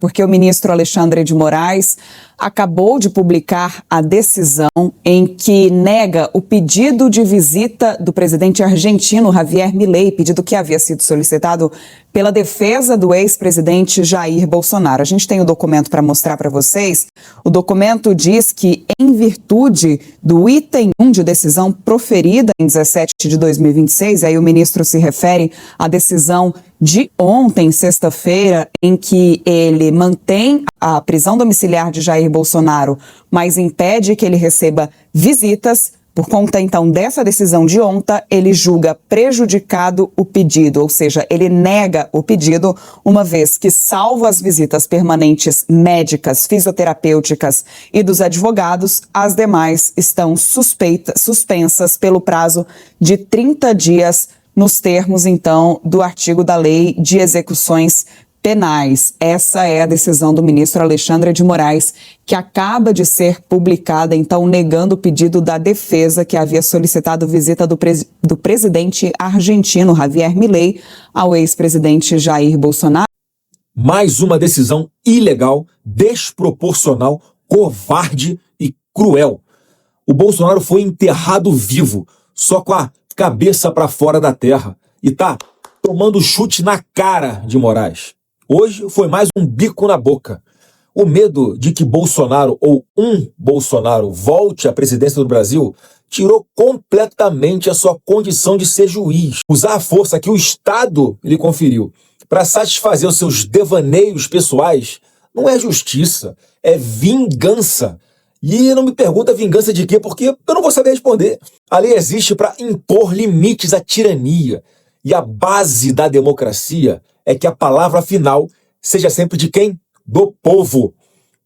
porque o ministro Alexandre de Moraes acabou de publicar a decisão em que nega o pedido de visita do presidente argentino Javier Milei, pedido que havia sido solicitado pela defesa do ex-presidente Jair Bolsonaro. A gente tem o documento para mostrar para vocês. O documento diz que, em virtude do item 1 de decisão proferida em 17 de 2026, aí o ministro se refere à decisão de ontem, sexta-feira, em que ele mantém a prisão domiciliar de Jair Bolsonaro, mas impede que ele receba visitas. Por conta, então, dessa decisão de ontem, ele julga prejudicado o pedido, ou seja, ele nega o pedido, uma vez que, salvo as visitas permanentes médicas, fisioterapêuticas e dos advogados, as demais estão suspensas pelo prazo de 30 dias, nos termos, então, do artigo da Lei de Execuções Penais. Essa é a decisão do ministro Alexandre de Moraes, que acaba de ser publicada, então, negando o pedido da defesa que havia solicitado visita do presidente argentino Javier Milei ao ex-presidente Jair Bolsonaro. Mais uma decisão ilegal, desproporcional, covarde e cruel. O Bolsonaro foi enterrado vivo, só com a cabeça para fora da terra, e tá tomando chute na cara de Moraes. Hoje foi mais um bico na boca. O medo de que Bolsonaro ou um Bolsonaro volte à presidência do Brasil tirou completamente a sua condição de ser juiz. Usar a força que o Estado lhe conferiu para satisfazer os seus devaneios pessoais não é justiça, é vingança. E não me pergunta vingança de quê, porque eu não vou saber responder. A lei existe para impor limites à tirania. E a base da democracia é que a palavra final seja sempre de quem? Do povo.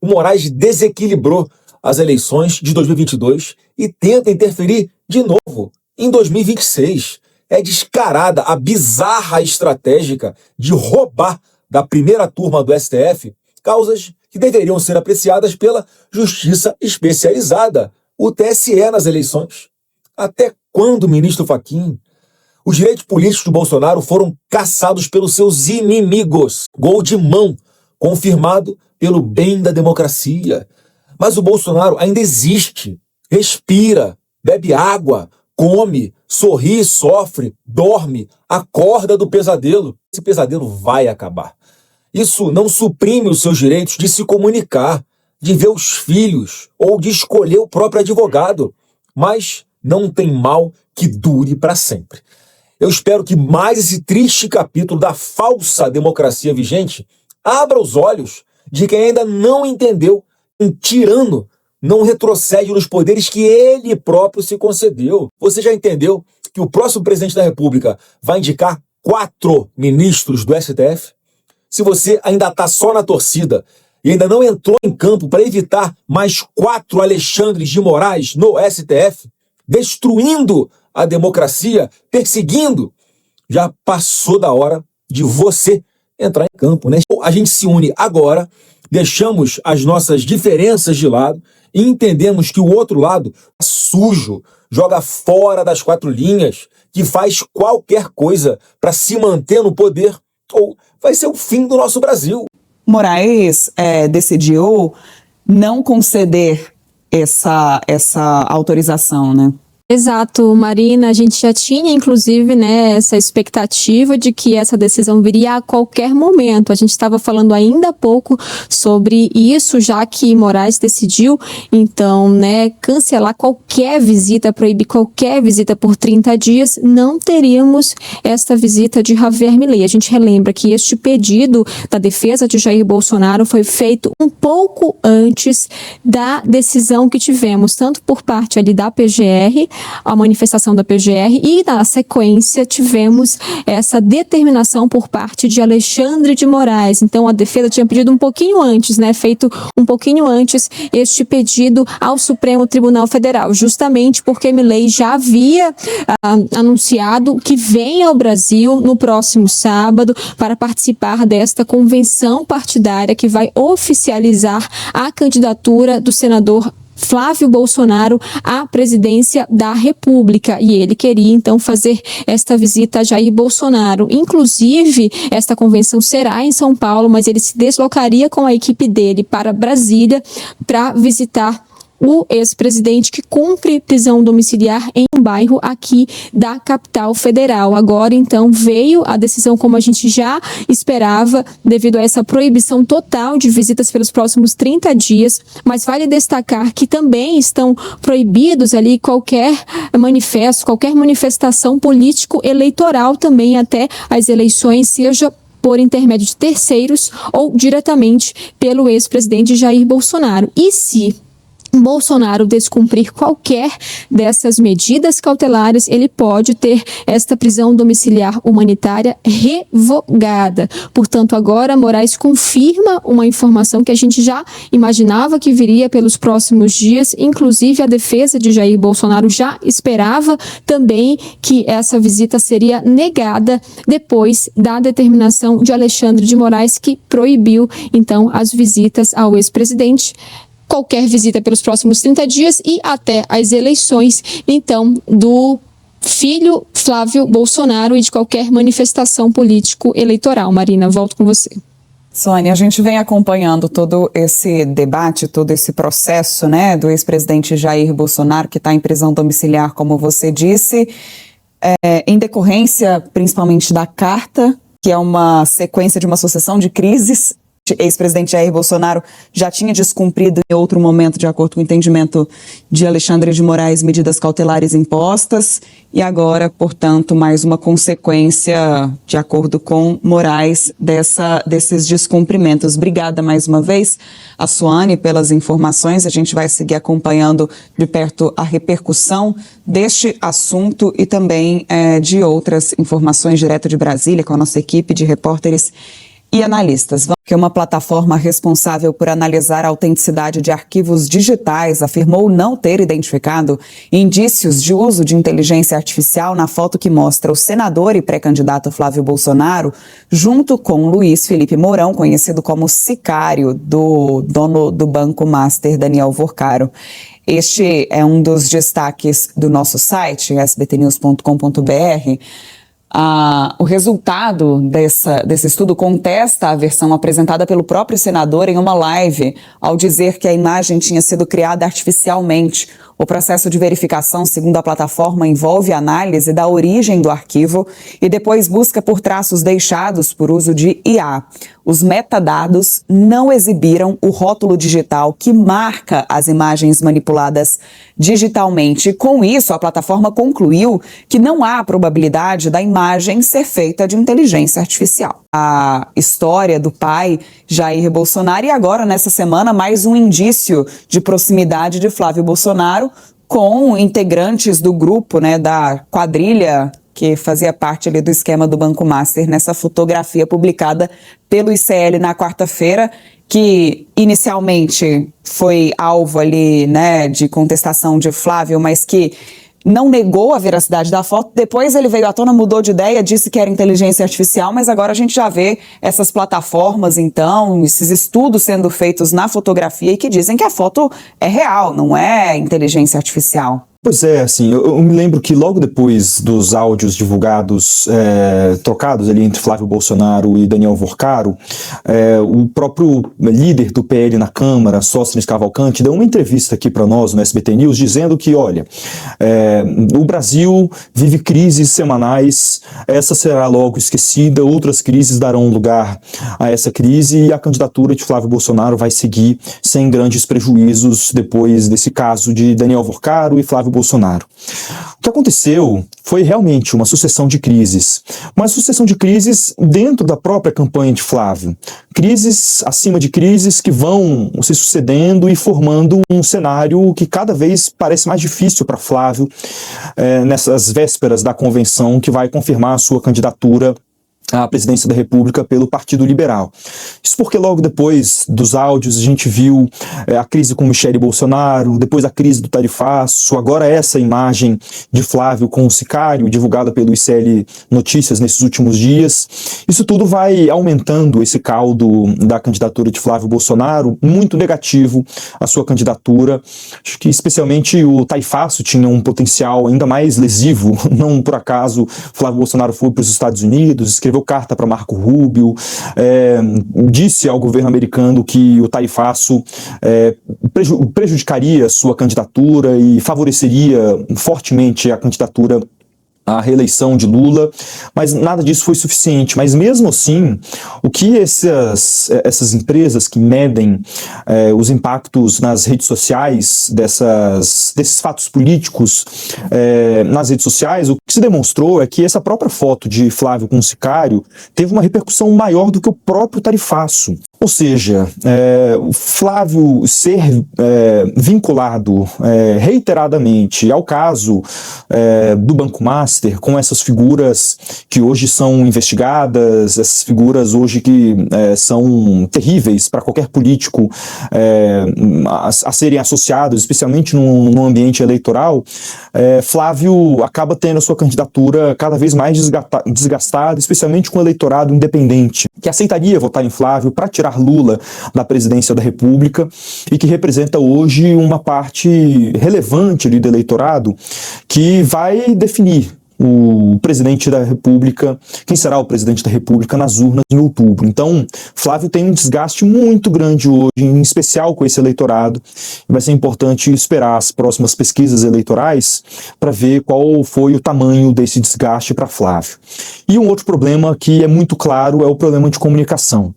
O Moraes desequilibrou as eleições de 2022 e tenta interferir de novo em 2026. É descarada a bizarra estratégia de roubar da primeira turma do STF causas que deveriam ser apreciadas pela Justiça Especializada, o TSE, nas eleições. Até quando, ministro Fachin? Os direitos políticos do Bolsonaro foram caçados pelos seus inimigos. Gol de mão, confirmado pelo bem da democracia. Mas o Bolsonaro ainda existe, respira, bebe água, come, sorri, sofre, dorme, acorda do pesadelo. Esse pesadelo vai acabar. Isso não suprime os seus direitos de se comunicar, de ver os filhos ou de escolher o próprio advogado. Mas não tem mal que dure para sempre. Eu espero que mais esse triste capítulo da falsa democracia vigente abra os olhos de quem ainda não entendeu que um tirano não retrocede nos poderes que ele próprio se concedeu. Você já entendeu que o próximo presidente da República vai indicar 4 ministros do STF? Se você ainda está só na torcida e ainda não entrou em campo para evitar mais 4 Alexandres de Moraes no STF, destruindo a democracia, perseguindo, já passou da hora de você entrar em campo, né? A gente se une agora, deixamos as nossas diferenças de lado e entendemos que o outro lado é sujo, joga fora das 4 linhas, que faz qualquer coisa para se manter no poder, ou vai ser o fim do nosso Brasil. Moraes decidiu não conceder essa autorização, né? Exato, Marina, a gente já tinha inclusive, né, essa expectativa de que essa decisão viria a qualquer momento. A gente estava falando ainda há pouco sobre isso, já que Moraes decidiu, então, né, cancelar qualquer visita, proibir qualquer visita por 30 dias, não teríamos esta visita de Javier Milei. A gente relembra que este pedido da defesa de Jair Bolsonaro foi feito um pouco antes da decisão que tivemos, tanto por parte ali da PGR, a manifestação da PGR, e na sequência tivemos essa determinação por parte de Alexandre de Moraes. Então a defesa tinha pedido um pouquinho antes, né, feito um pouquinho antes este pedido ao Supremo Tribunal Federal, justamente porque Milei já havia anunciado que vem ao Brasil no próximo sábado para participar desta convenção partidária que vai oficializar a candidatura do senador Flávio Bolsonaro à presidência da República, e ele queria então fazer esta visita a Jair Bolsonaro. Inclusive, esta convenção será em São Paulo, mas ele se deslocaria com a equipe dele para Brasília para visitar o ex-presidente que cumpre prisão domiciliar em um bairro aqui da capital federal. Agora, então, veio a decisão como a gente já esperava, devido a essa proibição total de visitas pelos próximos 30 dias, mas vale destacar que também estão proibidos ali qualquer manifesto, qualquer manifestação político-eleitoral também até as eleições, seja por intermédio de terceiros ou diretamente pelo ex-presidente Jair Bolsonaro. E se Bolsonaro descumprir qualquer dessas medidas cautelares, ele pode ter esta prisão domiciliar humanitária revogada. Portanto, agora Moraes confirma uma informação que a gente já imaginava que viria pelos próximos dias, inclusive a defesa de Jair Bolsonaro já esperava também que essa visita seria negada depois da determinação de Alexandre de Moraes, que proibiu então as visitas ao ex-presidente, qualquer visita pelos próximos 30 dias e até as eleições, então, do filho Flávio Bolsonaro e de qualquer manifestação político-eleitoral. Marina, volto com você. Sônia, a gente vem acompanhando todo esse debate, todo esse processo, né, do ex-presidente Jair Bolsonaro, que está em prisão domiciliar, como você disse, em decorrência principalmente da carta, que é uma sequência de uma sucessão de crises. Ex-presidente Jair Bolsonaro já tinha descumprido em outro momento, de acordo com o entendimento de Alexandre de Moraes, medidas cautelares impostas, e agora, portanto, mais uma consequência, de acordo com Moraes, desses descumprimentos. Obrigada mais uma vez a Suane pelas informações. A gente vai seguir acompanhando de perto a repercussão deste assunto e também de outras informações direto de Brasília, com a nossa equipe de repórteres e analistas. Que uma plataforma responsável por analisar a autenticidade de arquivos digitais afirmou não ter identificado indícios de uso de inteligência artificial na foto que mostra o senador e pré-candidato Flávio Bolsonaro junto com Luiz Felipe Mourão, conhecido como sicário do dono do Banco Master, Daniel Vorcaro. Este é um dos destaques do nosso site, sbtnews.com.br. O resultado desse estudo contesta a versão apresentada pelo próprio senador em uma live, ao dizer que a imagem tinha sido criada artificialmente. O processo de verificação, segundo a plataforma, envolve a análise da origem do arquivo e depois busca por traços deixados por uso de IA. Os metadados não exibiram o rótulo digital que marca as imagens manipuladas digitalmente. Com isso, a plataforma concluiu que não há probabilidade da imagem ser feita de inteligência artificial. A história do pai Jair Bolsonaro e agora, nessa semana, mais um indício de proximidade de Flávio Bolsonaro com integrantes do grupo, né, da quadrilha que fazia parte ali do esquema do Banco Master, nessa fotografia publicada pelo ICL na quarta-feira, que inicialmente foi alvo ali, né, de contestação de Flávio, mas que não negou a veracidade da foto. Depois ele veio à tona, mudou de ideia, disse que era inteligência artificial, mas agora a gente já vê essas plataformas, então, esses estudos sendo feitos na fotografia e que dizem que a foto é real, não é inteligência artificial. Pois é, assim, eu me lembro que logo depois dos áudios divulgados, trocados ali entre Flávio Bolsonaro e Daniel Vorcaro, o próprio líder do PL na Câmara, Sóstenes Cavalcante, deu uma entrevista aqui para nós no SBT News, dizendo que, olha, o Brasil vive crises semanais, essa será logo esquecida, outras crises darão lugar a essa crise e a candidatura de Flávio Bolsonaro vai seguir sem grandes prejuízos depois desse caso de Daniel Vorcaro e Flávio Bolsonaro. O que aconteceu foi realmente uma sucessão de crises, uma sucessão de crises dentro da própria campanha de Flávio. Crises acima de crises que vão se sucedendo e formando um cenário que cada vez parece mais difícil para Flávio nessas vésperas da convenção que vai confirmar a sua candidatura à presidência da República pelo Partido Liberal. Isso porque logo depois dos áudios a gente viu a crise com Michele Bolsonaro, depois a crise do tarifaço, agora essa imagem de Flávio com o sicário, divulgada pelo ICL Notícias nesses últimos dias. Isso tudo vai aumentando esse caldo da candidatura de Flávio Bolsonaro, muito negativo a sua candidatura. Acho que especialmente o taifaço tinha um potencial ainda mais lesivo. Não por acaso Flávio Bolsonaro foi para os Estados Unidos, escreveu carta para Marco Rubio, disse ao governo americano que o taifaço prejudicaria sua candidatura e favoreceria fortemente a candidatura à reeleição de Lula, mas nada disso foi suficiente. Mas mesmo assim, o que essas empresas que medem os impactos nas redes sociais desses fatos políticos nas redes sociais, o que se demonstrou é que essa própria foto de Flávio com o sicário teve uma repercussão maior do que o próprio tarifaço. Ou seja, o Flávio ser vinculado reiteradamente ao caso do Banco Master, com essas figuras que hoje são investigadas, essas figuras hoje que são terríveis para qualquer político a serem associados, especialmente no ambiente eleitoral, Flávio acaba tendo a sua candidatura cada vez mais desgastada, especialmente com o eleitorado independente, que aceitaria votar em Flávio para tirar Lula da presidência da República e que representa hoje uma parte relevante ali do eleitorado que vai definir o presidente da República, quem será o presidente da República nas urnas em outubro. Então, Flávio tem um desgaste muito grande hoje, em especial com esse eleitorado, e vai ser importante esperar as próximas pesquisas eleitorais para ver qual foi o tamanho desse desgaste para Flávio. E um outro problema que é muito claro é o problema de comunicação.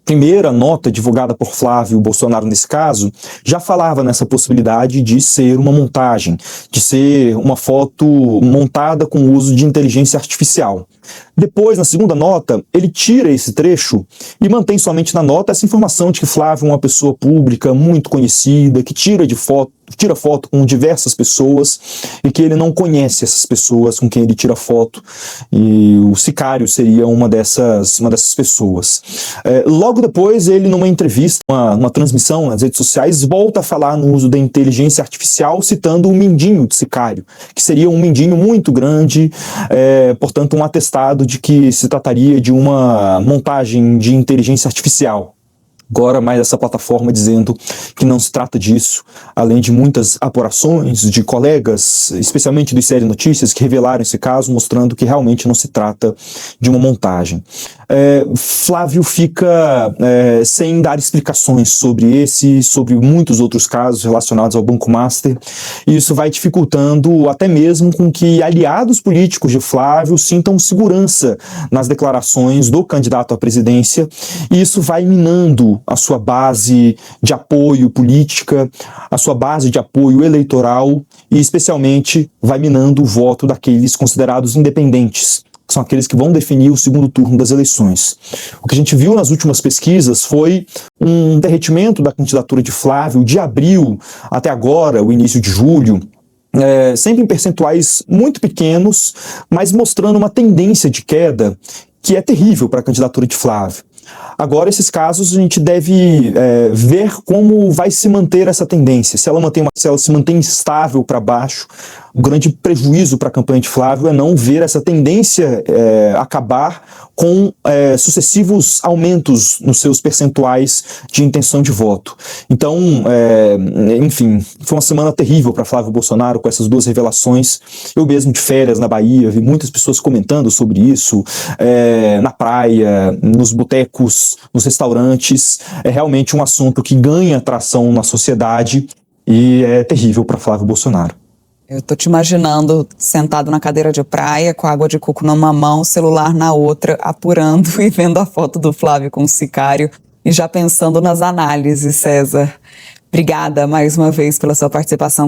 Primeira nota divulgada por Flávio Bolsonaro nesse caso já falava nessa possibilidade de ser uma montagem, de ser uma foto montada com o uso de inteligência artificial. Depois, na segunda nota, ele tira esse trecho e mantém somente na nota essa informação de que Flávio é uma pessoa pública muito conhecida, que tira foto com diversas pessoas e que ele não conhece essas pessoas com quem ele tira foto, e o sicário seria uma dessas pessoas. Logo depois, ele, numa entrevista, uma transmissão nas redes sociais, volta a falar no uso da inteligência artificial, citando o mindinho de sicário, que seria um mindinho muito grande, portanto um atestado de que se trataria de uma montagem de inteligência artificial. Agora mais essa plataforma dizendo que não se trata disso, além de muitas apurações de colegas, especialmente do ICL Notícias, que revelaram esse caso, mostrando que realmente não se trata de uma montagem. Flávio fica sem dar explicações sobre muitos outros casos relacionados ao Banco Master, e isso vai dificultando até mesmo com que aliados políticos de Flávio sintam segurança nas declarações do candidato à presidência, e isso vai minando a sua base de apoio política, a sua base de apoio eleitoral e especialmente vai minando o voto daqueles considerados independentes, que são aqueles que vão definir o segundo turno das eleições. O que a gente viu nas últimas pesquisas foi um derretimento da candidatura de Flávio de abril até agora, o início de julho, sempre em percentuais muito pequenos, mas mostrando uma tendência de queda que é terrível para a candidatura de Flávio. Agora, esses casos, a gente deve ver como vai se manter essa tendência. Se ela se mantém estável para baixo, o grande prejuízo para a campanha de Flávio é não ver essa tendência acabar com sucessivos aumentos nos seus percentuais de intenção de voto. Então, enfim, foi uma semana terrível para Flávio Bolsonaro com essas duas revelações. Eu mesmo de férias na Bahia, vi muitas pessoas comentando sobre isso, na praia, nos botecos, nos restaurantes. É realmente um assunto que ganha atração na sociedade e é terrível para Flávio Bolsonaro. Eu tô te imaginando sentado na cadeira de praia, com água de coco numa mão, celular na outra, apurando e vendo a foto do Flávio com o sicário e já pensando nas análises, César. Obrigada mais uma vez pela sua participação.